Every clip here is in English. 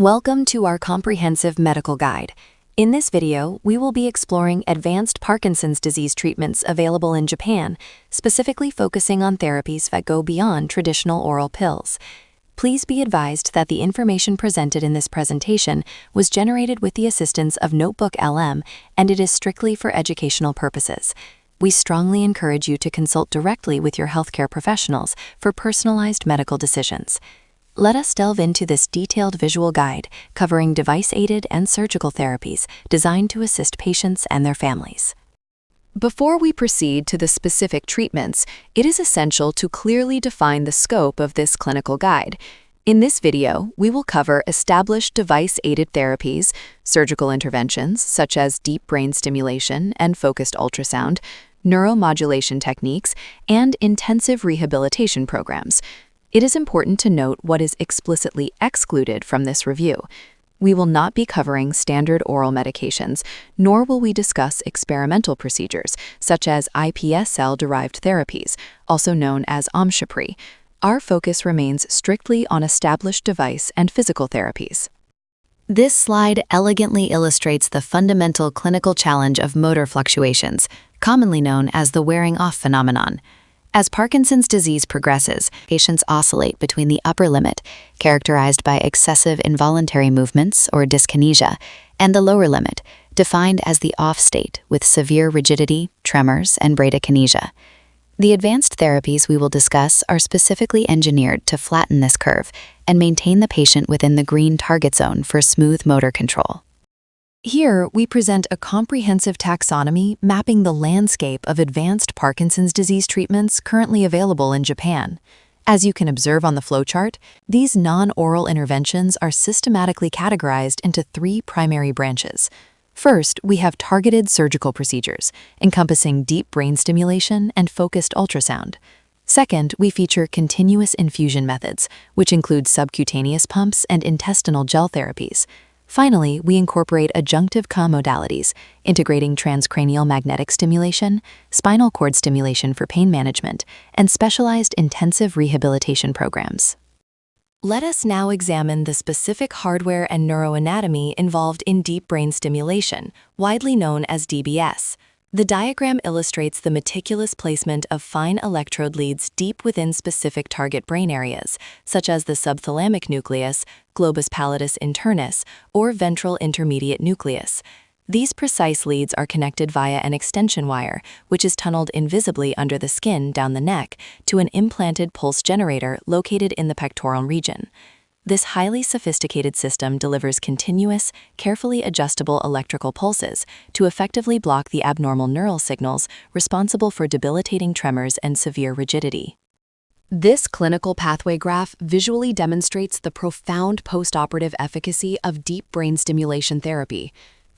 Welcome to our comprehensive medical guide. In this video, we will be exploring advanced Parkinson's disease treatments available in Japan, specifically focusing on therapies that go beyond traditional oral pills. Please be advised that the information presented in this presentation was generated with the assistance of NotebookLM, and it is strictly for educational purposes. We strongly encourage you to consult directly with your healthcare professionals for personalized medical decisions. Let us delve into this detailed visual guide covering device-aided and surgical therapies designed to assist patients and their families. Before we proceed to the specific treatments, it is essential to clearly define the scope of this clinical guide. In this video, we will cover established device-aided therapies, surgical interventions such as deep brain stimulation and focused ultrasound, neuromodulation techniques, and intensive rehabilitation programs. It is important to note what is explicitly excluded from this review. We will not be covering standard oral medications, nor will we discuss experimental procedures, such as iPS cell-derived therapies, also known as Omshapre. Our focus remains strictly on established device and physical therapies. This slide elegantly illustrates the fundamental clinical challenge of motor fluctuations, commonly known as the wearing-off phenomenon. As Parkinson's disease progresses, patients oscillate between the upper limit, characterized by excessive involuntary movements or dyskinesia, and the lower limit, defined as the off state with severe rigidity, tremors, and bradykinesia. The advanced therapies we will discuss are specifically engineered to flatten this curve and maintain the patient within the green target zone for smooth motor control. Here, we present a comprehensive taxonomy mapping the landscape of advanced Parkinson's disease treatments currently available in Japan. As you can observe on the flowchart, these non-oral interventions are systematically categorized into three primary branches. First, we have targeted surgical procedures, encompassing deep brain stimulation and focused ultrasound. Second, we feature continuous infusion methods, which include subcutaneous pumps and intestinal gel therapies. Finally, we incorporate adjunctive co-modalities, integrating transcranial magnetic stimulation, spinal cord stimulation for pain management, and specialized intensive rehabilitation programs. Let us now examine the specific hardware and neuroanatomy involved in deep brain stimulation, widely known as DBS. The diagram illustrates the meticulous placement of fine electrode leads deep within specific target brain areas, such as the subthalamic nucleus, globus pallidus internus, or ventral intermediate nucleus. These precise leads are connected via an extension wire, which is tunneled invisibly under the skin down the neck to an implanted pulse generator located in the pectoral region. This highly sophisticated system delivers continuous, carefully adjustable electrical pulses to effectively block the abnormal neural signals responsible for debilitating tremors and severe rigidity. This clinical pathway graph visually demonstrates the profound postoperative efficacy of deep brain stimulation therapy.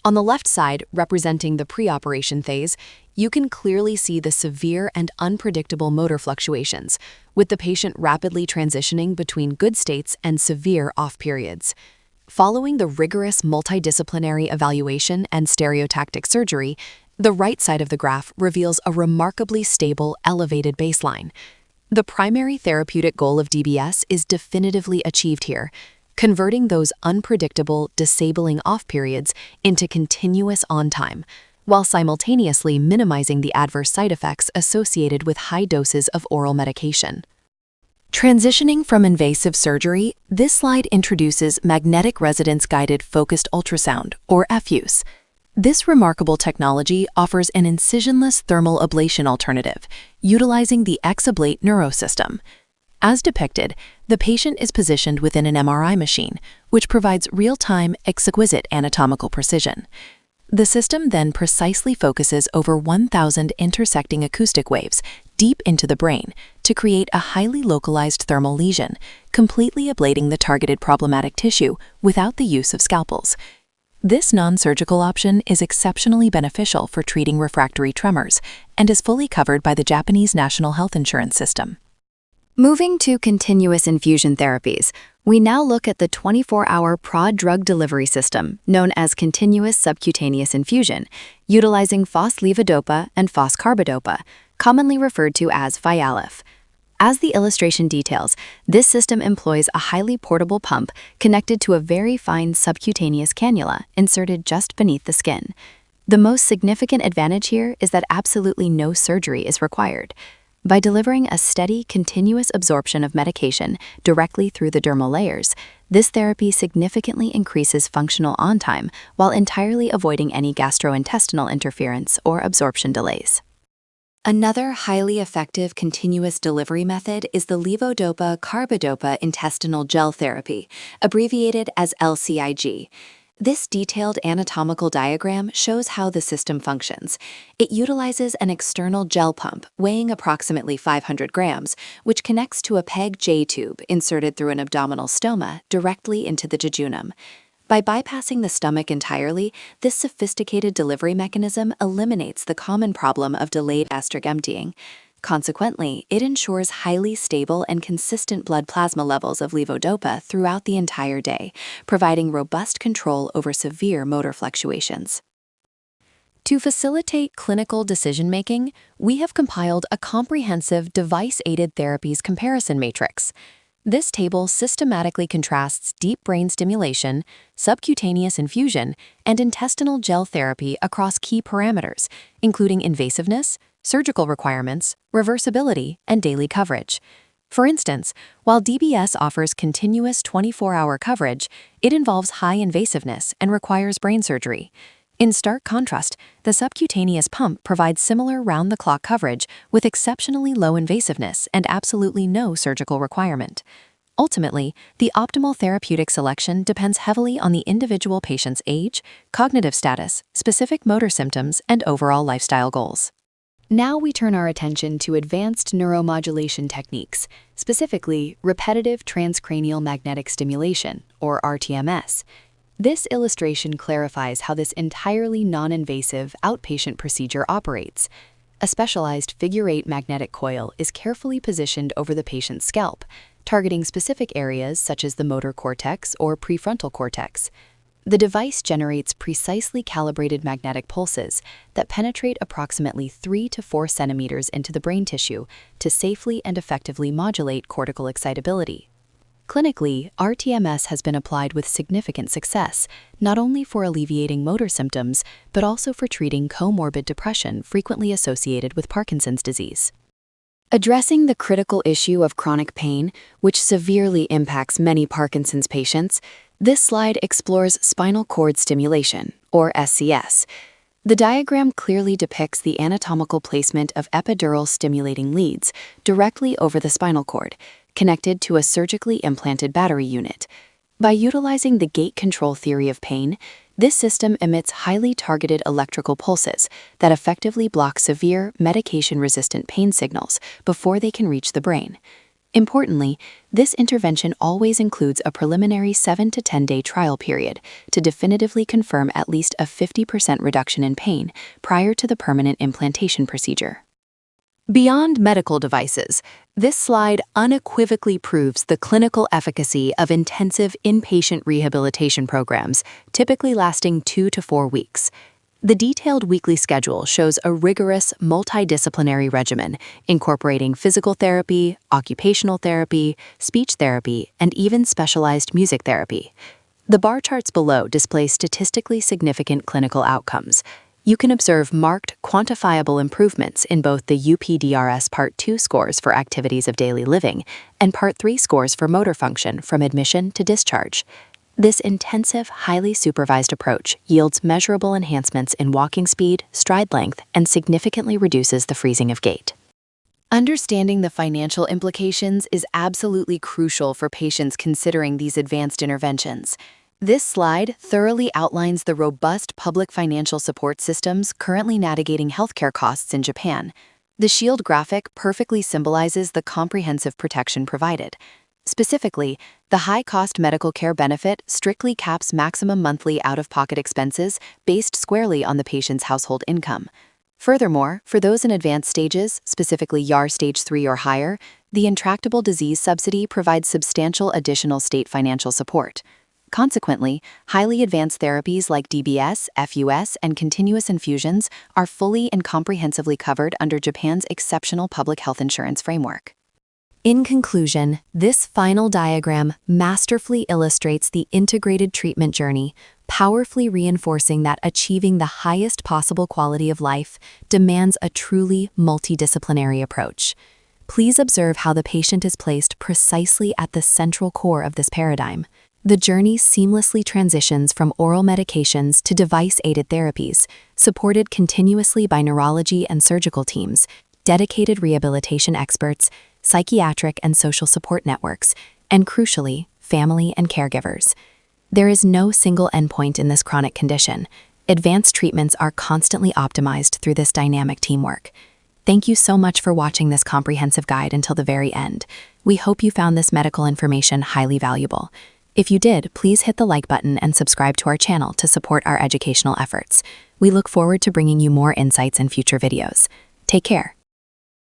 On the left side, representing the pre-operation phase, you can clearly see the severe and unpredictable motor fluctuations, with the patient rapidly transitioning between good states and severe off periods. Following the rigorous multidisciplinary evaluation and stereotactic surgery, the right side of the graph reveals a remarkably stable, elevated baseline. The primary therapeutic goal of DBS is definitively achieved here, converting those unpredictable, disabling off periods into continuous on time, while simultaneously minimizing the adverse side effects associated with high doses of oral medication. Transitioning from invasive surgery, this slide introduces magnetic resonance-guided focused ultrasound, or FUS. This remarkable technology offers an incisionless thermal ablation alternative, utilizing the X-ablate neurosystem. As depicted, the patient is positioned within an MRI machine, which provides real-time, exquisite anatomical precision. The system then precisely focuses over 1,000 intersecting acoustic waves deep into the brain to create a highly localized thermal lesion, completely ablating the targeted problematic tissue without the use of scalpels. This non-surgical option is exceptionally beneficial for treating refractory tremors and is fully covered by the Japanese National Health Insurance System. Moving to continuous infusion therapies, we now look at the 24-hour prod drug delivery system known as continuous subcutaneous infusion, utilizing phosphlevodopa and phoscarbidopa, commonly referred to as Fialif. As the illustration details, this system employs a highly portable pump connected to a very fine subcutaneous cannula inserted just beneath the skin. The most significant advantage here is that absolutely no surgery is required. By delivering a steady, continuous absorption of medication directly through the dermal layers, this therapy significantly increases functional on-time while entirely avoiding any gastrointestinal interference or absorption delays. Another highly effective continuous delivery method is the levodopa-carbidopa intestinal gel therapy, abbreviated as LCIG. This detailed anatomical diagram shows how the system functions. It utilizes an external gel pump weighing approximately 500 grams, which connects to a PEG J tube inserted through an abdominal stoma directly into the jejunum. By bypassing the stomach entirely, this sophisticated delivery mechanism eliminates the common problem of delayed gastric emptying. Consequently, it ensures highly stable and consistent blood plasma levels of levodopa throughout the entire day, providing robust control over severe motor fluctuations. To facilitate clinical decision-making, we have compiled a comprehensive device-aided therapies comparison matrix. This table systematically contrasts deep brain stimulation, subcutaneous infusion, and intestinal gel therapy across key parameters, including invasiveness, surgical requirements, reversibility, and daily coverage. For instance, while DBS offers continuous 24-hour coverage, it involves high invasiveness and requires brain surgery. In stark contrast, the subcutaneous pump provides similar round-the-clock coverage with exceptionally low invasiveness and absolutely no surgical requirement. Ultimately, the optimal therapeutic selection depends heavily on the individual patient's age, cognitive status, specific motor symptoms, and overall lifestyle goals. Now we turn our attention to advanced neuromodulation techniques, specifically repetitive transcranial magnetic stimulation, or RTMS. This illustration clarifies how this entirely non-invasive outpatient procedure operates. A specialized figure-8 magnetic coil is carefully positioned over the patient's scalp, targeting specific areas such as the motor cortex or prefrontal cortex. The device generates precisely calibrated magnetic pulses that penetrate approximately 3 to 4 centimeters into the brain tissue to safely and effectively modulate cortical excitability. Clinically, RTMS has been applied with significant success, not only for alleviating motor symptoms, but also for treating comorbid depression frequently associated with Parkinson's disease. Addressing the critical issue of chronic pain, which severely impacts many Parkinson's patients, this slide explores spinal cord stimulation, or SCS. The diagram clearly depicts the anatomical placement of epidural stimulating leads directly over the spinal cord, connected to a surgically implanted battery unit. By utilizing the gate control theory of pain, this system emits highly targeted electrical pulses that effectively block severe medication-resistant pain signals before they can reach the brain. Importantly, this intervention always includes a preliminary 7 to 10-day trial period to definitively confirm at least a 50% reduction in pain prior to the permanent implantation procedure. Beyond medical devices, this slide unequivocally proves the clinical efficacy of intensive inpatient rehabilitation programs, typically lasting 2 to 4 weeks. The detailed weekly schedule shows a rigorous, multidisciplinary regimen incorporating physical therapy, occupational therapy, speech therapy, and even specialized music therapy. The bar charts below display statistically significant clinical outcomes. You can observe marked, quantifiable improvements in both the UPDRS Part 2 scores for activities of daily living and Part 3 scores for motor function from admission to discharge. This intensive, highly supervised approach yields measurable enhancements in walking speed, stride length, and significantly reduces the freezing of gait. Understanding the financial implications is absolutely crucial for patients considering these advanced interventions. This slide thoroughly outlines the robust public financial support systems currently navigating healthcare costs in Japan. The shield graphic perfectly symbolizes the comprehensive protection provided. Specifically, the high-cost medical care benefit strictly caps maximum monthly out-of-pocket expenses based squarely on the patient's household income. Furthermore, for those in advanced stages, specifically YAR Stage 3 or higher, the intractable disease subsidy provides substantial additional state financial support. Consequently, highly advanced therapies like DBS, FUS, and continuous infusions are fully and comprehensively covered under Japan's exceptional public health insurance framework. In conclusion, this final diagram masterfully illustrates the integrated treatment journey, powerfully reinforcing that achieving the highest possible quality of life demands a truly multidisciplinary approach. Please observe how the patient is placed precisely at the central core of this paradigm. The journey seamlessly transitions from oral medications to device-aided therapies, supported continuously by neurology and surgical teams, dedicated rehabilitation experts, psychiatric and social support networks, and crucially, family and caregivers. There is no single endpoint in this chronic condition. Advanced treatments are constantly optimized through this dynamic teamwork. Thank you so much for watching this comprehensive guide until the very end. We hope you found this medical information highly valuable. If you did, please hit the like button and subscribe to our channel to support our educational efforts. We look forward to bringing you more insights in future videos. Take care.